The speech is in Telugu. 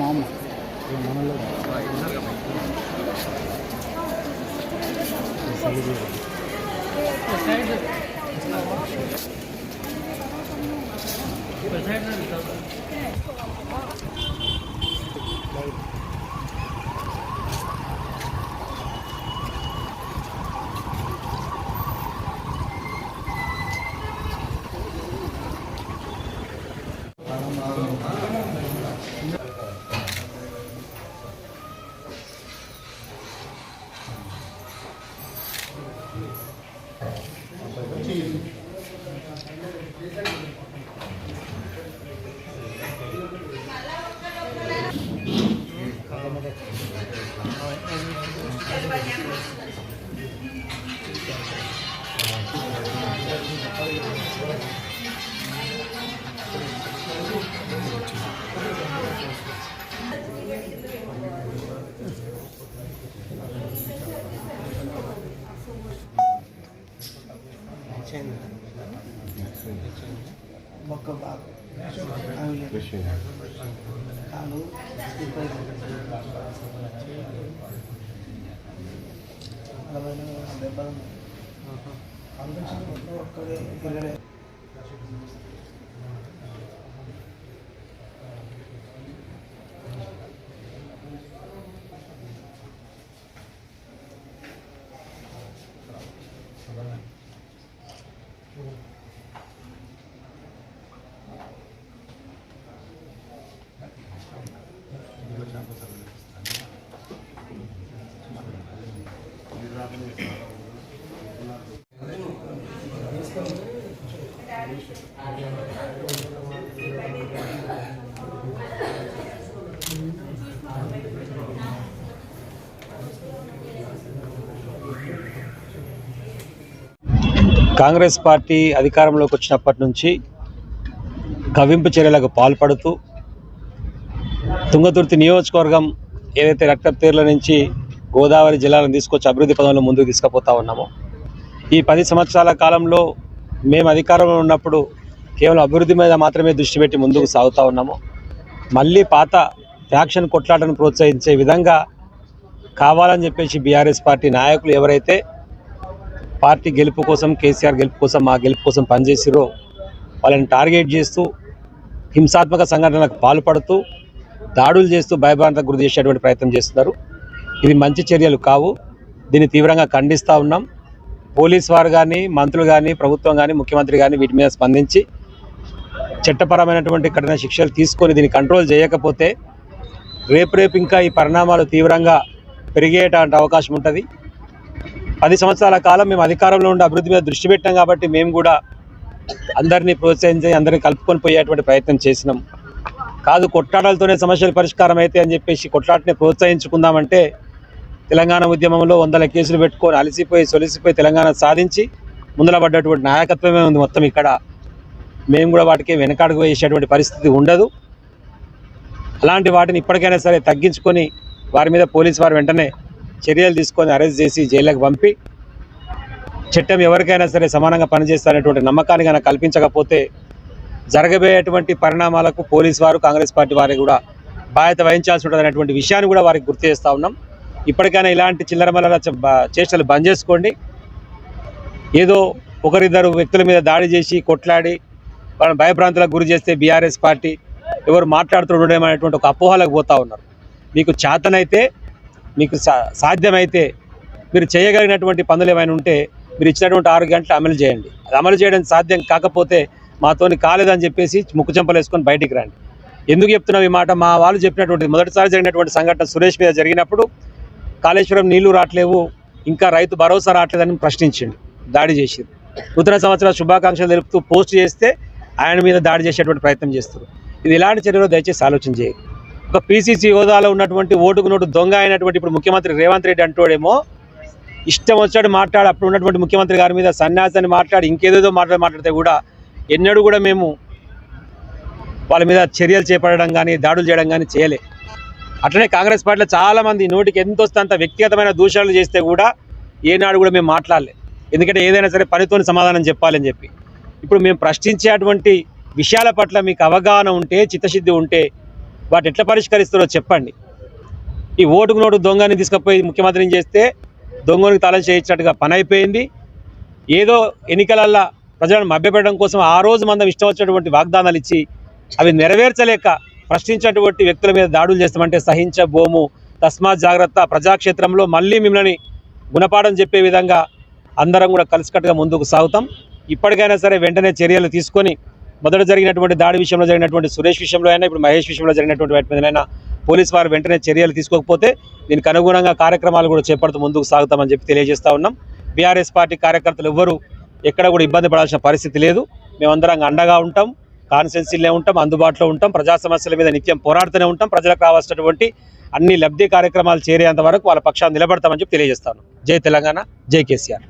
మామూలు మనలో మొక్క బాగా కాలు దెబ్బలు అందరూ ఒక్కడే తిరగలేదు. కాంగ్రెస్ పార్టీ అధికారంలోకి వచ్చినప్పటి నుంచి కవింపు చర్యలకు పాల్పడుతూ తుంగతుర్తి నియోజకవర్గం ఏదైతే రక్తతీర్ల నుంచి గోదావరి జిల్లాలను తీసుకొచ్చి అభివృద్ధి పదంలో ముందుకు తీసుకుపోతా ఉన్నామో, ఈ 10 సంవత్సరాల కాలంలో మేము అధికారంలో ఉన్నప్పుడు కేవలం అభివృద్ధి మీద మాత్రమే దృష్టి పెట్టి ముందుకు సాగుతూ ఉన్నాము. మళ్ళీ పాత ఫ్యాక్షన్ కొట్లాటను ప్రోత్సహించే విధంగా కావాలని చెప్పేసి బీఆర్ఎస్ పార్టీ నాయకులు ఎవరైతే పార్టీ గెలుపు కోసం, కేసీఆర్ గెలుపు కోసం, మా గెలుపు కోసం పనిచేసిరో వాళ్ళని టార్గెట్ చేస్తూ హింసాత్మక సంఘటనలకు పాల్పడుతూ దాడులు చేస్తూ భయభ్రాంతకు గురి చేసేటువంటి ప్రయత్నం చేస్తున్నారు. ఇవి మంచి చర్యలు కావు. దీన్ని తీవ్రంగా ఖండిస్తూ ఉన్నాం. పోలీస్ వారు కానీ, మంత్రులు కానీ, ప్రభుత్వం కానీ, ముఖ్యమంత్రి కానీ వీటి మీద స్పందించి చట్టపరమైనటువంటి కఠిన శిక్షలు తీసుకొని దీన్ని కంట్రోల్ చేయకపోతే రేపు ఇంకా ఈ పరిణామాలు తీవ్రంగా పెరిగేటువంటి అవకాశం ఉంటుంది. 10 సంవత్సరాల కాలం మేము అధికారంలో ఉండి అభివృద్ధి మీద దృష్టి పెట్టాం కాబట్టి మేము కూడా అందరినీ ప్రోత్సహించి అందరినీ కలుపుకొని పోయేటువంటి ప్రయత్నం చేసినాం. కాదు కొట్లాటలతోనే సమస్యలు పరిష్కారం అయితే అని చెప్పేసి కొట్లాటనే ప్రోత్సహించుకుందామంటే తెలంగాణ ఉద్యమంలో 100 కేసులు పెట్టుకొని అలసిపోయి సొలిసిపోయి తెలంగాణ సాధించి ముందల పడ్డటువంటి నాయకత్వమే ఉంది మొత్తం. ఇక్కడ మేము కూడా వాటికి వెనకాడుకు వేసేటువంటి పరిస్థితి ఉండదు. అలాంటి వాటిని ఇప్పటికైనా సరే తగ్గించుకొని వారి మీద పోలీసు వారు వెంటనే చర్యలు తీసుకొని అరెస్ట్ చేసి జైలుకు పంపి చట్టం ఎవరికైనా సరే సమానంగా పనిచేస్తారనేటువంటి నమ్మకాన్ని కనుక కల్పించకపోతే జరగబోయేటువంటి పరిణామాలకు పోలీసు వారు, కాంగ్రెస్ పార్టీ వారికి కూడా బాధ్యత వహించాల్సి ఉంటుంది అనేటువంటి విషయాన్ని కూడా వారికి గుర్తు చేస్తూ ఉన్నాం. ఇప్పటికైనా ఇలాంటి చిల్లరమల్లర చేష్టలు బంద్ చేసుకోండి. ఏదో ఒకరిద్దరు వ్యక్తుల మీద దాడి చేసి కొట్లాడి వాళ్ళని భయభ్రాంతులకు గురి చేస్తే బీఆర్ఎస్ పార్టీ ఎవరు మాట్లాడుతుండేమనేటువంటి ఒక అపోహలకు పోతూ ఉన్నారు. మీకు చేతనైతే, మీకు సాధ్యమైతే మీరు చేయగలిగినటువంటి పనులు ఏమైనా ఉంటే మీరు ఇచ్చినటువంటి 6 గంటలు అమలు చేయండి. అది అమలు చేయడం సాధ్యం కాకపోతే మాతోని కాలేదని చెప్పేసి ముక్కు చెంపలు వేసుకొని బయటికి రండి. ఎందుకు చెప్తున్నాం ఈ మాట? మా వాళ్ళు చెప్పినటువంటి మొదటిసారి జరిగినటువంటి సంఘటన సురేష్ మీద జరిగినప్పుడు కాళేశ్వరం నీళ్లు రావట్లేవు, ఇంకా రైతు భరోసా రావట్లేదని ప్రశ్నించిండు, దాడి చేసింది. నూతన సంవత్సరాల శుభాకాంక్షలు తెలుపుతూ పోస్ట్ చేస్తే ఆయన మీద దాడి చేసేటువంటి ప్రయత్నం చేస్తారు. ఇది ఎలాంటి చర్యలో దయచేసి ఆలోచన చేయాలి. ఒక పీసీసీ హోదాలో ఉన్నటువంటి ఓటుకు నోటు దొంగ అయినటువంటి ఇప్పుడు ముఖ్యమంత్రి రేవంత్ రెడ్డి అంటోడేమో ఇష్టం వచ్చాడు మాట్లాడి అప్పుడు ఉన్నటువంటి ముఖ్యమంత్రి గారి మీద సన్యాసాన్ని మాట్లాడి ఇంకేదేదో మాట్లాడితే కూడా ఎన్నడూ కూడా మేము వాళ్ళ మీద చర్యలు చేపట్టడం కానీ దాడులు చేయడం కానీ చేయలే. అట్లనే కాంగ్రెస్ పార్టీలో చాలామంది నోటికి ఎంత వస్తే అంత వ్యక్తిగతమైన దూషణలు చేస్తే కూడా ఏనాడు కూడా మేము మాట్లాడలే. ఎందుకంటే ఏదైనా సరే పనితోని సమాధానం చెప్పాలని చెప్పి. ఇప్పుడు మేము ప్రశ్నించేటువంటి విషయాల పట్ల మీకు అవగాహన ఉంటే, చిత్తశుద్ధి ఉంటే వాటి ఎట్లా పరిష్కరిస్తారో చెప్పండి. ఈ ఓటుకు నోటు దొంగని తీసుకుపోయి ముఖ్యమంత్రిని చేస్తే దొంగనికి తాళం చేయించినట్టుగా పని అయిపోయింది. ఏదో ఎన్నికలల్లో ప్రజలను మభ్యపెట్టడం కోసం ఆ రోజు మనం ఇష్టం వచ్చినటువంటి వాగ్దానాలు ఇచ్చి అవి నెరవేర్చలేక ప్రశ్నించినటువంటి వ్యక్తుల మీద దాడులు చేస్తామంటే సహించబోము. తస్మాత్ జాగ్రత్త. ప్రజాక్షేత్రంలో మళ్ళీ మిమ్మల్ని గుణపాఠం చెప్పే విధంగా అందరం కూడా కలిసికట్టుగా ముందుకు సాగుతాం. ఇప్పటికైనా సరే వెంటనే చర్యలు తీసుకొని మొదట జరిగినటువంటి దాడి విషయంలో జరిగినటువంటి సురేష్ విషయంలో అయినా ఇప్పుడు మహేష్ విషయంలో జరిగినటువంటి వాటి మీదనైనా పోలీసు వారు వెంటనే చర్యలు తీసుకోకపోతే దీనికి అనుగుణంగా కార్యక్రమాలు కూడా చేపడుతూ ముందుకు సాగుతామని చెప్పి తెలియజేస్తా ఉన్నాం. బీఆర్ఎస్ పార్టీ కార్యకర్తలు ఎవ్వరూ ఎక్కడ కూడా ఇబ్బంది పడాల్సిన పరిస్థితి లేదు. మేమందరం అండగా ఉంటాం, కాన్స్టిట్యున్సీలో ఉంటాం, అందుబాటులో ఉంటాం, ప్రజా సమస్యల మీద నిత్యం పోరాడుతూనే ఉంటాం. ప్రజలకు కావాల్సినటువంటి అన్ని లబ్ధి కార్యక్రమాలు చేరేంత వరకు వాళ్ళ పక్షాన్ని నిలబడతామని చెప్పి తెలియజేస్తాను. జై తెలంగాణ, జై కేసీఆర్.